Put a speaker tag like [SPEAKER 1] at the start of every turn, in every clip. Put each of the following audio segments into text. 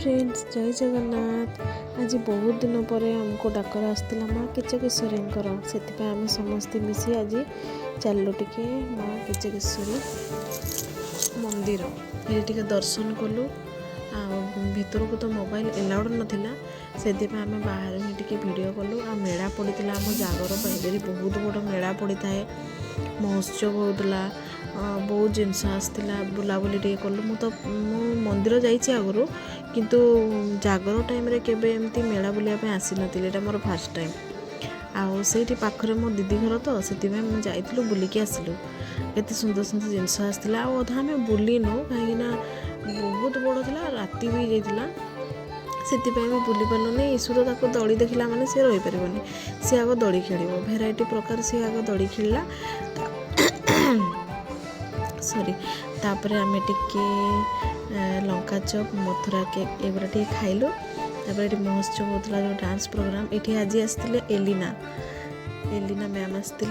[SPEAKER 1] Friends जय जगन्नाथ। आज बहुत दिन पर आमको डाकर आसला माँ किचकेश्वरी से आम समस्ते मिसी आज चलु टिके माँ किचकेश्वरी मंदिर ये टिके दर्शन कलु। भीतर को तो मोबाइल एलाउड नाला से आम बाहर ही टिके वीडियो कलु। आ मेला पड़ा आम जागर पाइबेरी बहुत बड़ मेला पड़ी थाए महोत्सव होता बहुत जिनस आसला बुलाबुली टे कलु। मंदिर जाइए आगु किंतु जागर टाइम रे केबे एमती मेला बुलाया आसी नथिले एटा मोर फर्स्ट टाइम। आउ सेठी पाखरे मो दीदी घर तो से जाइलु बुलिकी आसिलु केते सुंदर सुंदर जिनस आसला। आ अधा आम बुलीनु कहीं बहुत बड़ था राति भी जाइला से बुली पार्लुनी। ईशु तो ताको दड़ी देखला माने से रही पारबनी सी आग दड़ी खेल भेराइटी प्रकार सी आग दड़ी खेलला सॉरी। तापर आम टिके लंका चप मथुरा केक एगुरा टे खाइलु। तापर महोत्सव होता जो डांस प्रोग्राम ये आज आसते एलिना मैम आसते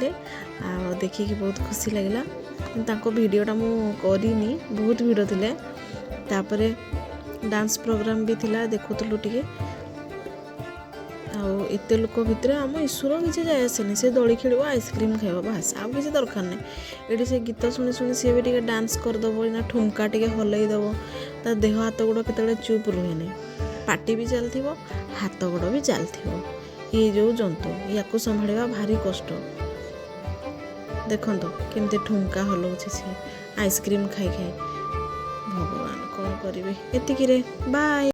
[SPEAKER 1] देखिए बहुत खुशी लगे। ताको वीडियोटा मु करिनी बहुत भिड़ थिले। तापर डांस प्रोग्राम भी थिला देखुलु टिके एत लोक भितर आम ईश्वर किसी जाए आसेनि से दड़ी खेल आइसक्रीम खाइब बास आउ किसी दरकार नहीं। ये से गीत शुणी शुणी सी भी टे डांस करदेव ना ठुमका टे हलईदेव ता देह हाथ गोड़ के चुप रुहे नहीं पार्टी भी चलती हाथ गोड़ भी चलती। ये जो जंतु या संभाड़ा भारी कष्ट देखो केमती ठुमका हलाऊे सी आइसक्रीम खाई खाई भगवान कौन करेंगे। एतिक बाय।